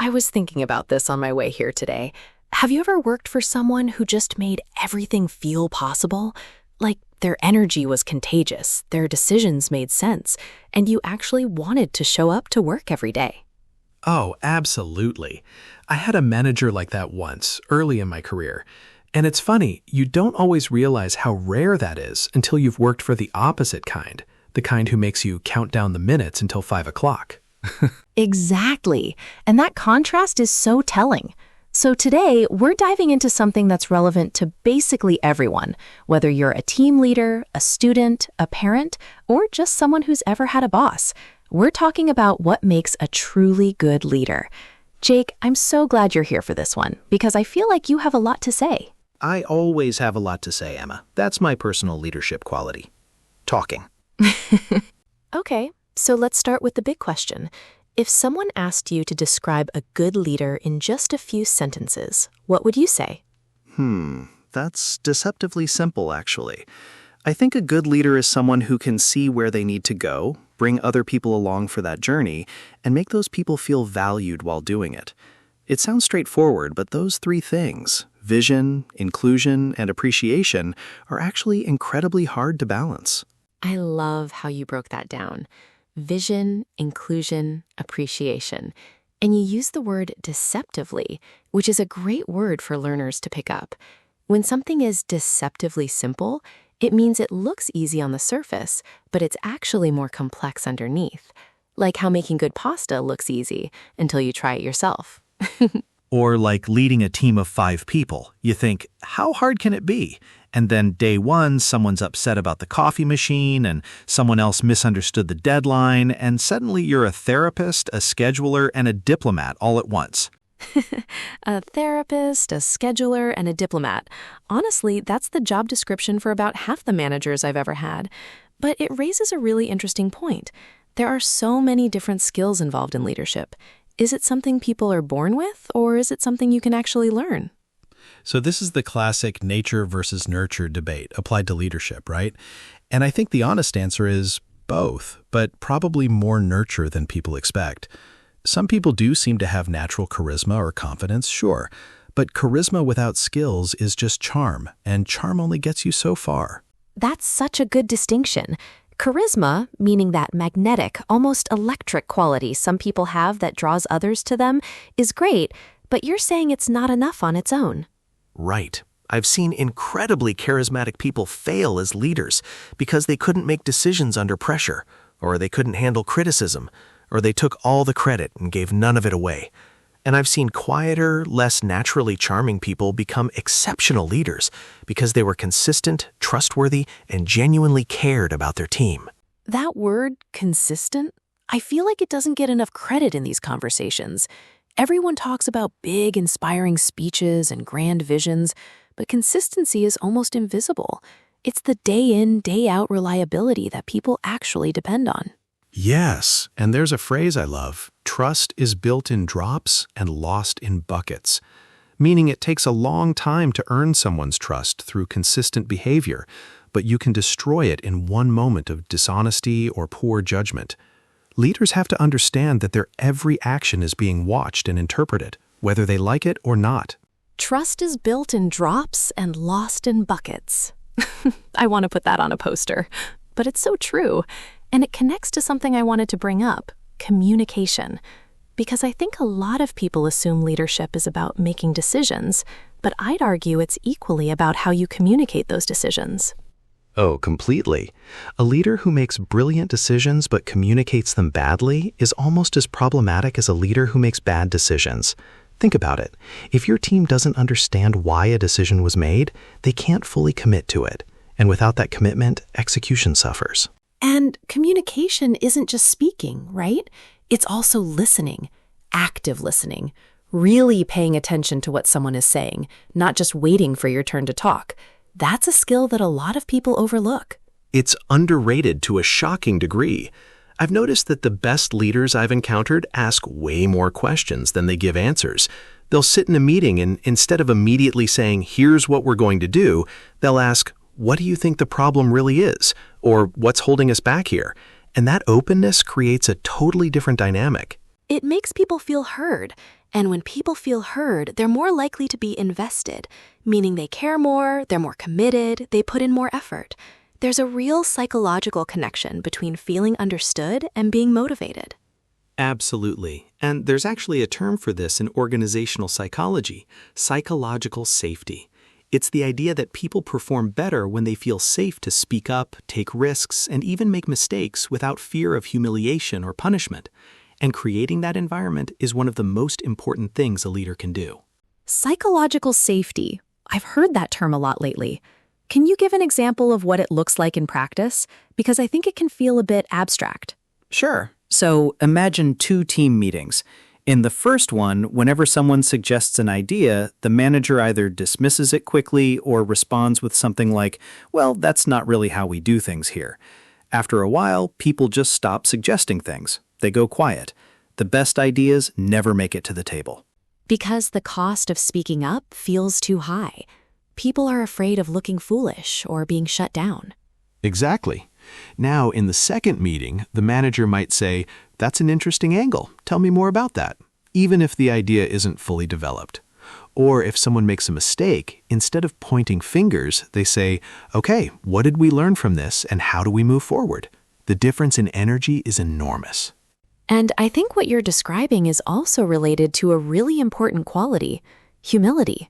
I was thinking about this on my way here today. Have you ever worked for someone who just made everything feel possible? Like their energy was contagious, their decisions made sense, and you actually wanted to show up to work every day. Oh, absolutely. I had a manager like that once, early in my career. And it's funny, you don't always realize how rare that is until you've worked for the opposite kind, the kind who makes you count down the minutes until 5 o'clock. Exactly. And that contrast is so telling. So today, we're diving into something that's relevant to basically everyone, whether you're a team leader, a student, a parent, or just someone who's ever had a boss. We're talking about what makes a truly good leader. Jake, I'm so glad you're here for this one, because I feel like you have a lot to say. I always have a lot to say, Emma. That's my personal leadership quality. Talking. Okay, so let's start with the big question. If someone asked you to describe a good leader in just a few sentences, what would you say? That's deceptively simple, actually. I think a good leader is someone who can see where they need to go, bring other people along for that journey, and make those people feel valued while doing it. It sounds straightforward, but those three things, vision, inclusion, and appreciation, are actually incredibly hard to balance. I love how you broke that down. Vision, inclusion, appreciation. And you use the word deceptively, which is a great word for learners to pick up. When something is deceptively simple, it means it looks easy on the surface, but it's actually more complex underneath. Like how making good pasta looks easy until you try it yourself. Or like leading a team of 5 people. You think, how hard can it be? And then day one, someone's upset about the coffee machine, and someone else misunderstood the deadline, and suddenly you're a therapist, a scheduler, and a diplomat all at once. A therapist, a scheduler, and a diplomat. Honestly, that's the job description for about half the managers I've ever had. But it raises a really interesting point. There are so many different skills involved in leadership. Is it something people are born with, or is it something you can actually learn? So this is the classic nature versus nurture debate applied to leadership, right? And I think the honest answer is both, but probably more nurture than people expect. Some people do seem to have natural charisma or confidence, sure, but charisma without skills is just charm, and charm only gets you so far. That's such a good distinction. Charisma, meaning that magnetic, almost electric quality some people have that draws others to them, is great, but you're saying it's not enough on its own. Right. I've seen incredibly charismatic people fail as leaders because they couldn't make decisions under pressure, or they couldn't handle criticism, or they took all the credit and gave none of it away. And I've seen quieter, less naturally charming people become exceptional leaders because they were consistent, trustworthy, and genuinely cared about their team. That word, consistent, I feel like it doesn't get enough credit in these conversations. Everyone talks about big, inspiring speeches and grand visions, but consistency is almost invisible. It's the day-in, day-out reliability that people actually depend on. Yes, and there's a phrase I love, trust is built in drops and lost in buckets, meaning it takes a long time to earn someone's trust through consistent behavior, but you can destroy it in one moment of dishonesty or poor judgment. Leaders have to understand that their every action is being watched and interpreted, whether they like it or not. Trust is built in drops and lost in buckets. I want to put that on a poster, but it's so true. And it connects to something I wanted to bring up, communication. Because I think a lot of people assume leadership is about making decisions, but I'd argue it's equally about how you communicate those decisions. Oh, completely. A leader who makes brilliant decisions but communicates them badly is almost as problematic as a leader who makes bad decisions. Think about it. If your team doesn't understand why a decision was made, they can't fully commit to it. And without that commitment, execution suffers. And communication isn't just speaking, right? It's also listening, active listening, really paying attention to what someone is saying, not just waiting for your turn to talk. That's a skill that a lot of people overlook. It's underrated to a shocking degree. I've noticed that the best leaders I've encountered ask way more questions than they give answers. They'll sit in a meeting and instead of immediately saying, here's what we're going to do, they'll ask, what do you think the problem really is? Or what's holding us back here? And that openness creates a totally different dynamic. It makes people feel heard. And when people feel heard, they're more likely to be invested, meaning they care more, they're more committed, they put in more effort. There's a real psychological connection between feeling understood and being motivated. Absolutely. And there's actually a term for this in organizational psychology, psychological safety. It's the idea that people perform better when they feel safe to speak up, take risks, and even make mistakes without fear of humiliation or punishment. And creating that environment is one of the most important things a leader can do. Psychological safety. I've heard that term a lot lately. Can you give an example of what it looks like in practice? Because I think it can feel a bit abstract. Sure. So imagine 2 team meetings. In the first one, whenever someone suggests an idea, the manager either dismisses it quickly or responds with something like, "Well, that's not really how we do things here." After a while, people just stop suggesting things. They go quiet. The best ideas never make it to the table. Because the cost of speaking up feels too high. People are afraid of looking foolish or being shut down. Exactly. Now, in the second meeting, the manager might say, "That's an interesting angle. Tell me more about that," even if the idea isn't fully developed. Or if someone makes a mistake, instead of pointing fingers, they say, "Okay, what did we learn from this and how do we move forward?" The difference in energy is enormous. And I think what you're describing is also related to a really important quality, humility.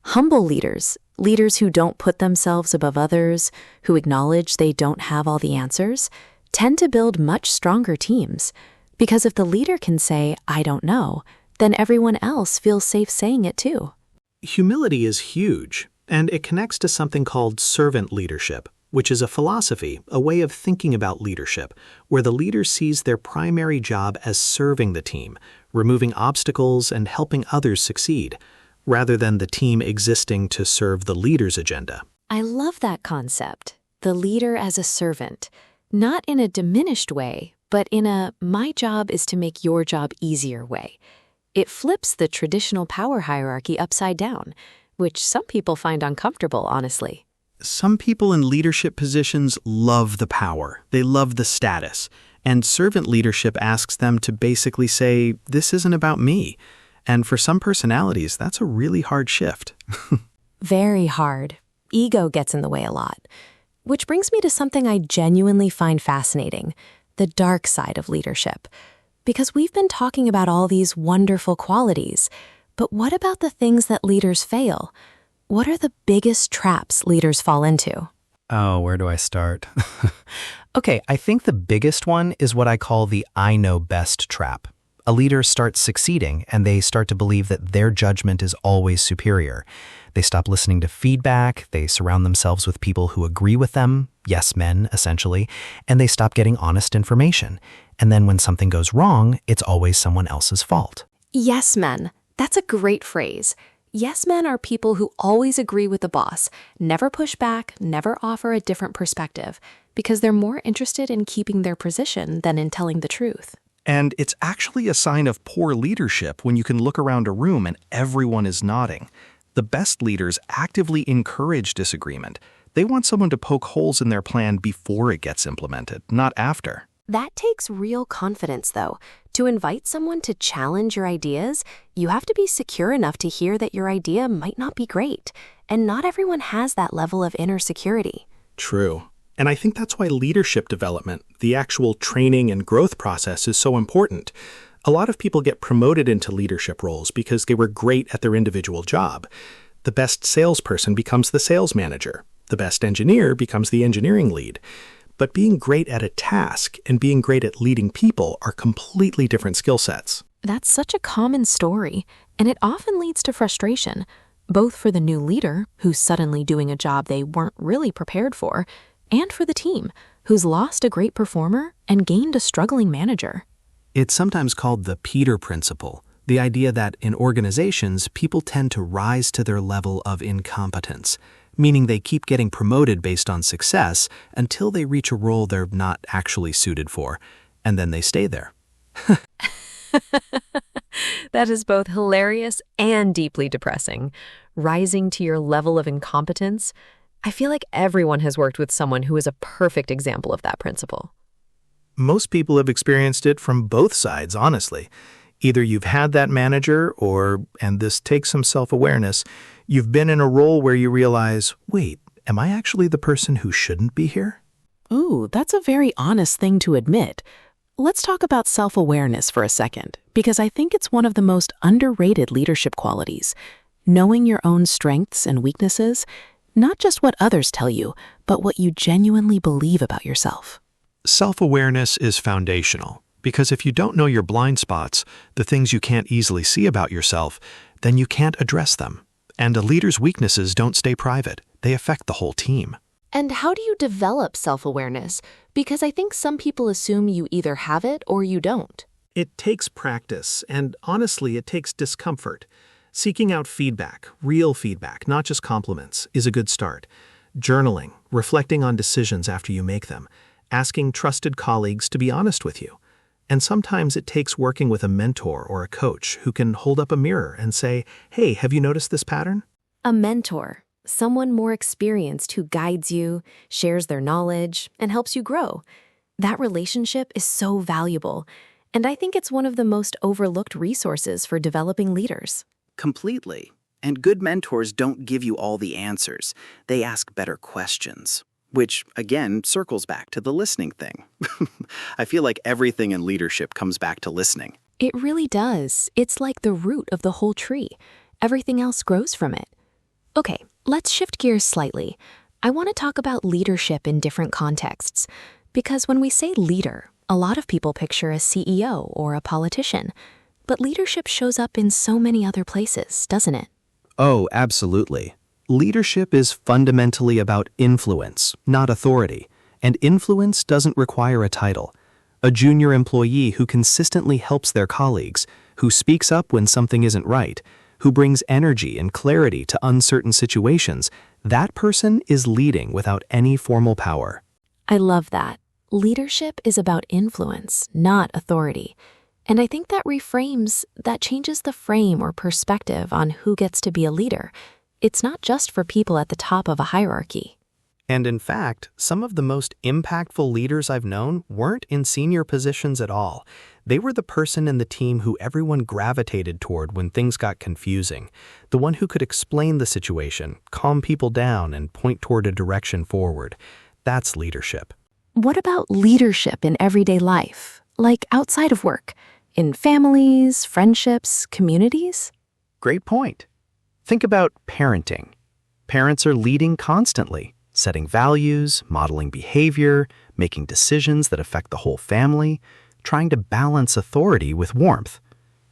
Humble leaders, leaders who don't put themselves above others, who acknowledge they don't have all the answers, tend to build much stronger teams. Because if the leader can say, "I don't know," then everyone else feels safe saying it too. Humility is huge, and it connects to something called servant leadership, which is a philosophy, a way of thinking about leadership, where the leader sees their primary job as serving the team, removing obstacles and helping others succeed, rather than the team existing to serve the leader's agenda. I love that concept, the leader as a servant, not in a diminished way, but in a "my job is to make your job easier" way. It flips the traditional power hierarchy upside down, which some people find uncomfortable, honestly. Some people in leadership positions love the power. They love the status. And servant leadership asks them to basically say, "This isn't about me." And for some personalities, that's a really hard shift. Very hard. Ego gets in the way a lot. Which brings me to something I genuinely find fascinating, the dark side of leadership. Because we've been talking about all these wonderful qualities, but what about the things that leaders fail? What are the biggest traps leaders fall into? Oh, where do I start? Okay, I think the biggest one is what I call the "I know best" trap. A leader starts succeeding and they start to believe that their judgment is always superior. They stop listening to feedback, they surround themselves with people who agree with them, yes men, essentially, and they stop getting honest information. And then when something goes wrong, it's always someone else's fault. Yes men. That's a great phrase. Yes men are people who always agree with the boss, never push back, never offer a different perspective, because they're more interested in keeping their position than in telling the truth. And it's actually a sign of poor leadership when you can look around a room and everyone is nodding. The best leaders actively encourage disagreement. They want someone to poke holes in their plan before it gets implemented, not after. That takes real confidence, though. To invite someone to challenge your ideas, you have to be secure enough to hear that your idea might not be great. And not everyone has that level of inner security. True. And I think that's why leadership development, the actual training and growth process, is so important. A lot of people get promoted into leadership roles because they were great at their individual job. The best salesperson becomes the sales manager. The best engineer becomes the engineering lead. But being great at a task and being great at leading people are completely different skill sets. That's such a common story, and it often leads to frustration, both for the new leader, who's suddenly doing a job they weren't really prepared for, and for the team, who's lost a great performer and gained a struggling manager. It's sometimes called the Peter Principle, the idea that in organizations, people tend to rise to their level of incompetence, meaning they keep getting promoted based on success until they reach a role they're not actually suited for, and then they stay there. That is both hilarious and deeply depressing. Rising to your level of incompetence. I feel like everyone has worked with someone who is a perfect example of that principle. Most people have experienced it from both sides, honestly. Either you've had that manager or, and this takes some self-awareness, you've been in a role where you realize, wait, am I actually the person who shouldn't be here? Ooh, that's a very honest thing to admit. Let's talk about self-awareness for a second, because I think it's one of the most underrated leadership qualities. Knowing your own strengths and weaknesses, not just what others tell you, but what you genuinely believe about yourself. Self-awareness is foundational, because if you don't know your blind spots, the things you can't easily see about yourself, then you can't address them. And a leader's weaknesses don't stay private. They affect the whole team. And how do you develop self-awareness? Because I think some people assume you either have it or you don't. It takes practice, and honestly, it takes discomfort. Seeking out feedback, real feedback, not just compliments, is a good start. Journaling, reflecting on decisions after you make them, asking trusted colleagues to be honest with you. And sometimes it takes working with a mentor or a coach who can hold up a mirror and say, hey, have you noticed this pattern? A mentor, someone more experienced who guides you, shares their knowledge, and helps you grow. That relationship is so valuable, and I think it's one of the most overlooked resources for developing leaders. Completely. And good mentors don't give you all the answers. They ask better questions, which, again, circles back to the listening thing. I feel like everything in leadership comes back to listening. It really does. It's like the root of the whole tree. Everything else grows from it. Okay, let's shift gears slightly. I want to talk about leadership in different contexts. Because when we say leader, a lot of people picture a CEO or a politician. But leadership shows up in so many other places, doesn't it? Oh, absolutely. Leadership is fundamentally about influence, not authority. And influence doesn't require a title. A junior employee who consistently helps their colleagues, who speaks up when something isn't right, who brings energy and clarity to uncertain situations, that person is leading without any formal power. I love that. Leadership is about influence, not authority. And I think that changes the frame or perspective on who gets to be a leader. It's not just for people at the top of a hierarchy. And in fact, some of the most impactful leaders I've known weren't in senior positions at all. They were the person in the team who everyone gravitated toward when things got confusing, the one who could explain the situation, calm people down, and point toward a direction forward. That's leadership. What about leadership in everyday life, like outside of work, in families, friendships, communities? Great point. Think about parenting. Parents are leading constantly, setting values, modeling behavior, making decisions that affect the whole family, trying to balance authority with warmth.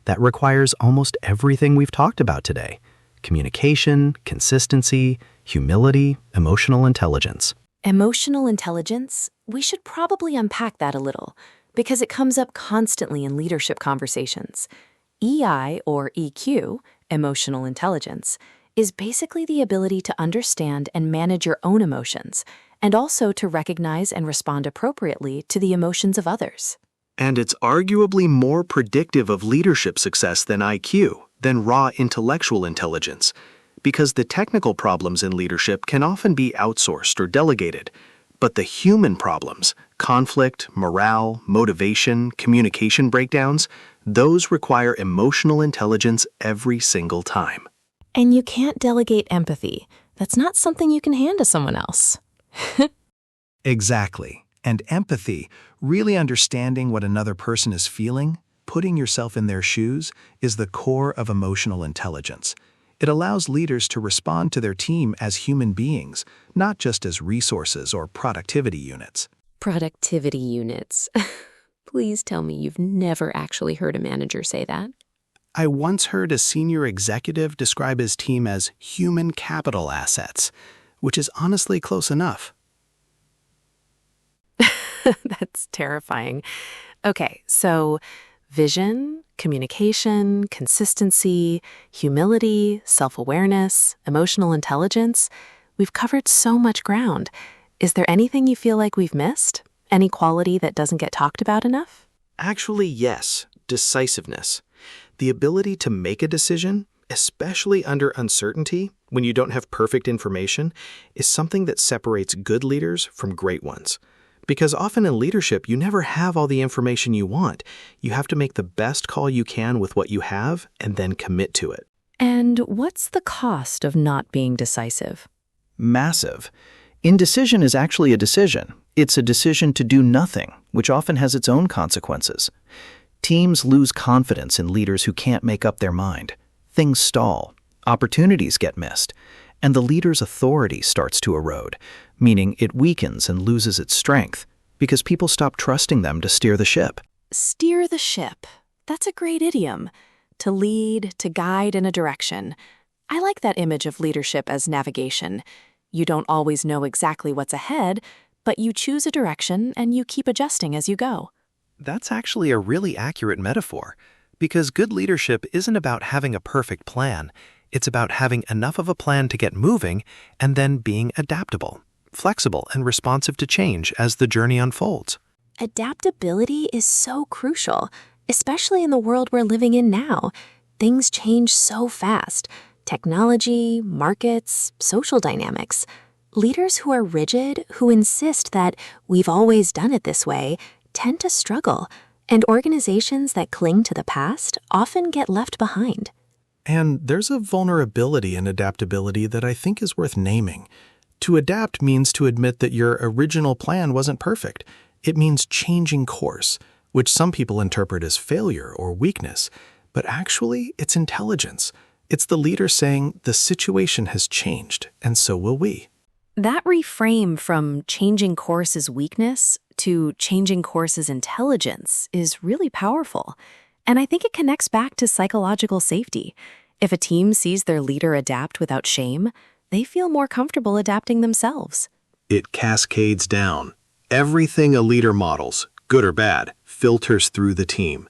That requires almost everything we've talked about today: communication, consistency, humility, emotional intelligence. Emotional intelligence? We should probably unpack that a little, because it comes up constantly in leadership conversations. EI, or EQ, emotional intelligence, is basically the ability to understand and manage your own emotions, and also to recognize and respond appropriately to the emotions of others. And it's arguably more predictive of leadership success than IQ, than raw intellectual intelligence, because the technical problems in leadership can often be outsourced or delegated. But the human problems, conflict, morale, motivation, communication breakdowns, those require emotional intelligence every single time. And you can't delegate empathy. That's not something you can hand to someone else. Exactly. And empathy, really understanding what another person is feeling, putting yourself in their shoes, is the core of emotional intelligence. It allows leaders to respond to their team as human beings, not just as resources or productivity units. Productivity units. Please tell me you've never actually heard a manager say that. I once heard a senior executive describe his team as human capital assets, which is honestly close enough. That's terrifying. Okay, so vision, communication, consistency, humility, self-awareness, emotional intelligence. We've covered so much ground. Is there anything you feel like we've missed? Any quality that doesn't get talked about enough? Actually, yes, decisiveness. The ability to make a decision, especially under uncertainty, when you don't have perfect information, is something that separates good leaders from great ones. Because often in leadership, you never have all the information you want. You have to make the best call you can with what you have and then commit to it. And what's the cost of not being decisive? Massive. Indecision is actually a decision. It's a decision to do nothing, which often has its own consequences. Teams lose confidence in leaders who can't make up their mind. Things stall, opportunities get missed, and the leader's authority starts to erode, meaning it weakens and loses its strength because people stop trusting them to steer the ship. Steer the ship. That's a great idiom. To lead, to guide in a direction. I like that image of leadership as navigation. You don't always know exactly what's ahead, but you choose a direction and you keep adjusting as you go. That's actually a really accurate metaphor, because good leadership isn't about having a perfect plan. It's about having enough of a plan to get moving and then being adaptable, flexible, and responsive to change as the journey unfolds. Adaptability is so crucial, especially in the world we're living in now. Things change so fast. Technology, markets, social dynamics. Leaders who are rigid, who insist that we've always done it this way, tend to struggle, and organizations that cling to the past often get left behind. And there's a vulnerability in adaptability that I think is worth naming. To adapt means to admit that your original plan wasn't perfect. It means changing course, which some people interpret as failure or weakness, but actually it's intelligence. It's the leader saying, the situation has changed, and so will we. That reframe from changing course as weakness to changing course as intelligence is really powerful. And I think it connects back to psychological safety. If a team sees their leader adapt without shame, they feel more comfortable adapting themselves. It cascades down. Everything a leader models, good or bad, filters through the team.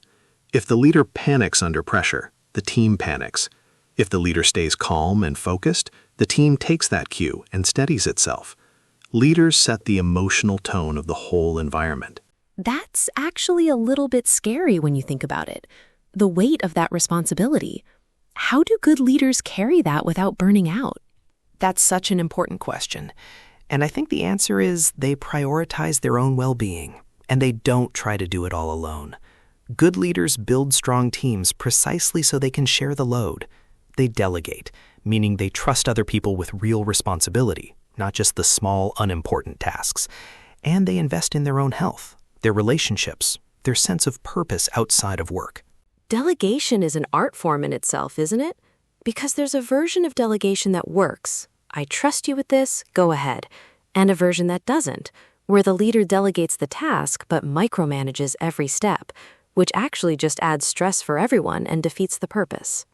If the leader panics under pressure, the team panics. If the leader stays calm and focused, the team takes that cue and steadies itself. Leaders set the emotional tone of the whole environment. That's actually a little bit scary when you think about it. The weight of that responsibility. How do good leaders carry that without burning out? That's such an important question. And I think the answer is they prioritize their own well-being, and they don't try to do it all alone. Good leaders build strong teams precisely so they can share the load. They delegate, meaning they trust other people with real responsibility, not just the small, unimportant tasks. And they invest in their own health, their relationships, their sense of purpose outside of work. Delegation is an art form in itself, isn't it? Because there's a version of delegation that works. I trust you with this, go ahead. And a version that doesn't, where the leader delegates the task but micromanages every step, which actually just adds stress for everyone and defeats the purpose.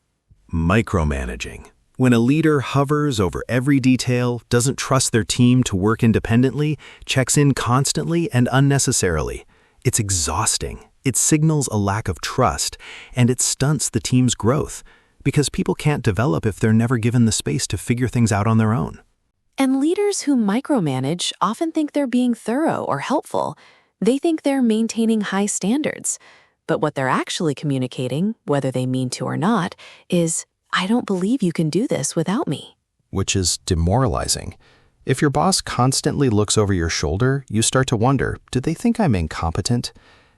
Micromanaging. When a leader hovers over every detail, doesn't trust their team to work independently, checks in constantly and unnecessarily, it's exhausting. It signals a lack of trust, and it stunts the team's growth, because people can't develop if they're never given the space to figure things out on their own. And leaders who micromanage often think they're being thorough or helpful. They think they're maintaining high standards. But what they're actually communicating, whether they mean to or not, is, I don't believe you can do this without me. Which is demoralizing. If your boss constantly looks over your shoulder, you start to wonder, do they think I'm incompetent?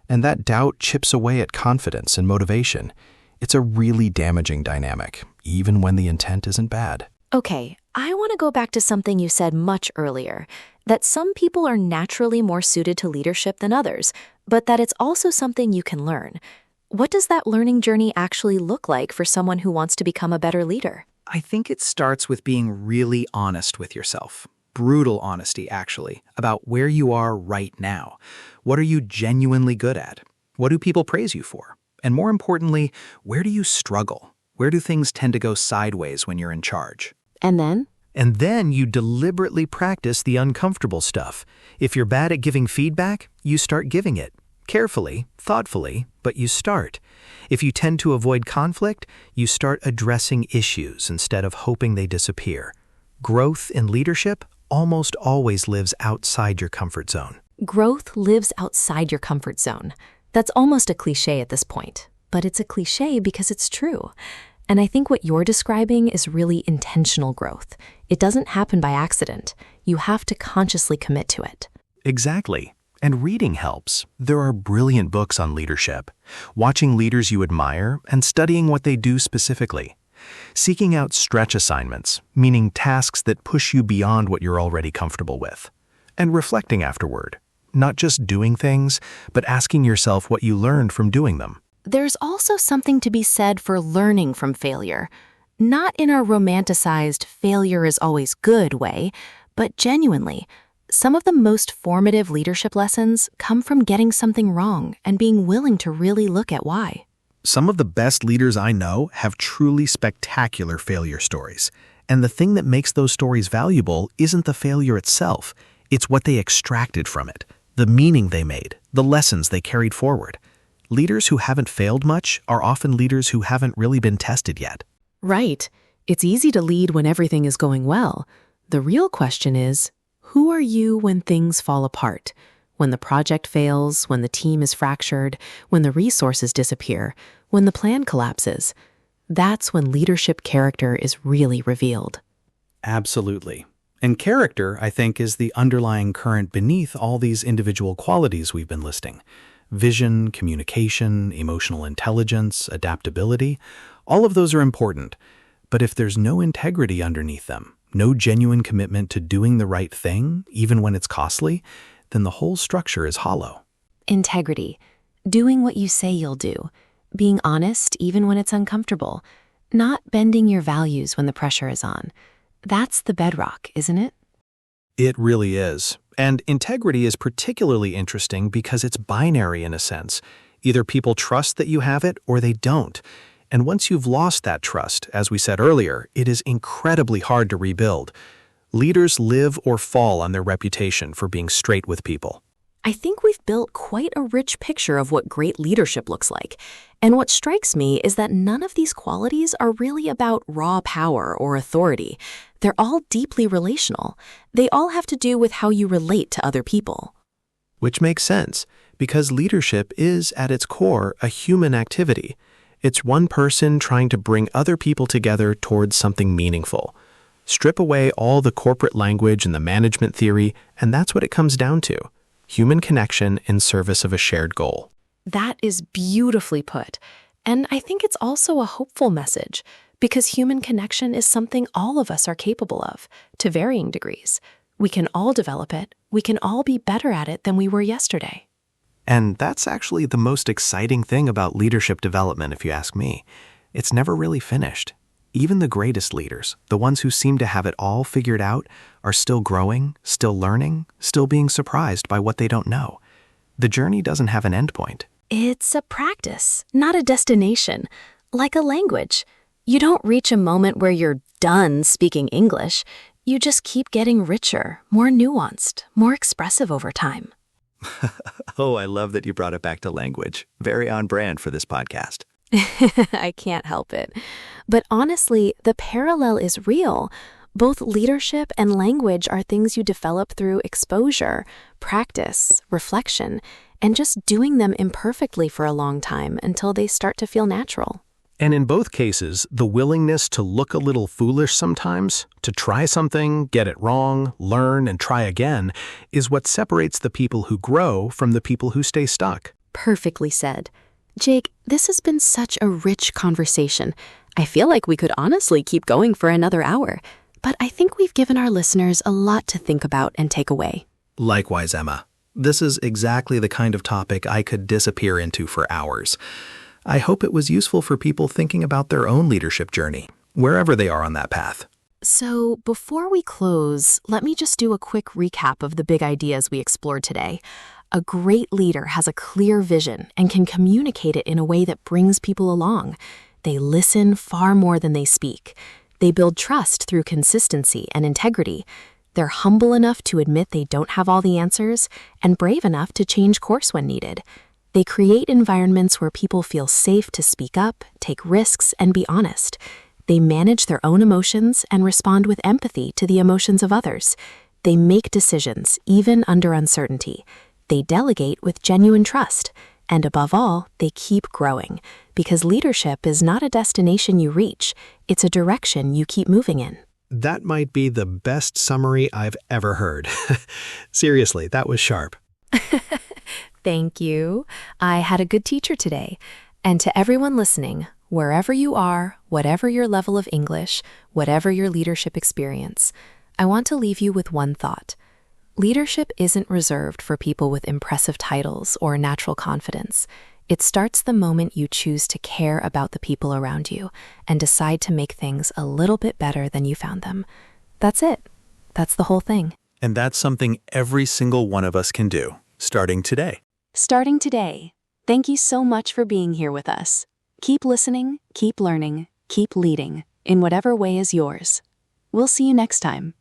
And that doubt chips away at confidence and motivation. It's a really damaging dynamic, even when the intent isn't bad. Okay, I want to go back to something you said much earlier, that some people are naturally more suited to leadership than others, but that it's also something you can learn. What does that learning journey actually look like for someone who wants to become a better leader? I think it starts with being really honest with yourself. Brutal honesty, actually, about where you are right now. What are you genuinely good at? What do people praise you for? And more importantly, where do you struggle? Where do things tend to go sideways when you're in charge? And then? And then you deliberately practice the uncomfortable stuff. If you're bad at giving feedback, you start giving it. Carefully, thoughtfully, but you start. If you tend to avoid conflict, you start addressing issues instead of hoping they disappear. Growth in leadership almost always lives outside your comfort zone. Growth lives outside your comfort zone. That's almost a cliche at this point, but it's a cliche because it's true. And I think what you're describing is really intentional growth. It doesn't happen by accident. You have to consciously commit to it. Exactly. And reading helps. There are brilliant books on leadership. Watching leaders you admire and studying what they do specifically. Seeking out stretch assignments, meaning tasks that push you beyond what you're already comfortable with. And reflecting afterward. Not just doing things, but asking yourself what you learned from doing them. There's also something to be said for learning from failure. Not in a romanticized failure is always good way, but genuinely. Some of the most formative leadership lessons come from getting something wrong and being willing to really look at why. Some of the best leaders I know have truly spectacular failure stories. And the thing that makes those stories valuable isn't the failure itself. It's what they extracted from it, the meaning they made, the lessons they carried forward. Leaders who haven't failed much are often leaders who haven't really been tested yet. Right. It's easy to lead when everything is going well. The real question is, who are you when things fall apart? When the project fails, when the team is fractured, when the resources disappear, when the plan collapses. That's when leadership character is really revealed. Absolutely. And character, I think, is the underlying current beneath all these individual qualities we've been listing. Vision, communication, emotional intelligence, adaptability, all of those are important. But if there's no integrity underneath them, no genuine commitment to doing the right thing, even when it's costly, then the whole structure is hollow. Integrity. Doing what you say you'll do. Being honest even when it's uncomfortable. Not bending your values when the pressure is on. That's the bedrock, isn't it? It really is. And integrity is particularly interesting because it's binary in a sense. Either people trust that you have it or they don't. And once you've lost that trust, as we said earlier, it is incredibly hard to rebuild. Leaders live or fall on their reputation for being straight with people. I think we've built quite a rich picture of what great leadership looks like. And what strikes me is that none of these qualities are really about raw power or authority. They're all deeply relational. They all have to do with how you relate to other people. Which makes sense, because leadership is, at its core, a human activity. It's one person trying to bring other people together towards something meaningful. Strip away all the corporate language and the management theory, and that's what it comes down to. Human connection in service of a shared goal. That is beautifully put. And I think it's also a hopeful message, because human connection is something all of us are capable of, to varying degrees. We can all develop it. We can all be better at it than we were yesterday. And that's actually the most exciting thing about leadership development, if you ask me. It's never really finished. Even the greatest leaders, the ones who seem to have it all figured out, are still growing, still learning, still being surprised by what they don't know. The journey doesn't have an endpoint. It's a practice, not a destination. Like a language. You don't reach a moment where you're done speaking English. You just keep getting richer, more nuanced, more expressive over time. Oh, I love that you brought it back to language. Very on brand for this podcast. I can't help it. But honestly, the parallel is real. Both leadership and language are things you develop through exposure, practice, reflection, and just doing them imperfectly for a long time until they start to feel natural. And in both cases, the willingness to look a little foolish sometimes, to try something, get it wrong, learn, and try again, is what separates the people who grow from the people who stay stuck. Perfectly said. Jake, this has been such a rich conversation. I feel like we could honestly keep going for another hour, but I think we've given our listeners a lot to think about and take away. Likewise, Emma. This is exactly the kind of topic I could disappear into for hours. I hope it was useful for people thinking about their own leadership journey, wherever they are on that path. So before we close, let me just do a quick recap of the big ideas we explored today. A great leader has a clear vision and can communicate it in a way that brings people along. They listen far more than they speak. They build trust through consistency and integrity. They're humble enough to admit they don't have all the answers and brave enough to change course when needed. They create environments where people feel safe to speak up, take risks, and be honest. They manage their own emotions and respond with empathy to the emotions of others. They make decisions, even under uncertainty. They delegate with genuine trust. And above all, they keep growing, because leadership is not a destination you reach. It's a direction you keep moving in. That might be the best summary I've ever heard. Seriously, that was sharp. Thank you. I had a good teacher today. And to everyone listening, wherever you are, whatever your level of English, whatever your leadership experience, I want to leave you with one thought. Leadership isn't reserved for people with impressive titles or natural confidence. It starts the moment you choose to care about the people around you and decide to make things a little bit better than you found them. That's it. That's the whole thing. And that's something every single one of us can do, starting today. Starting today. Thank you so much for being here with us. Keep listening, keep learning, keep leading, in whatever way is yours. We'll see you next time.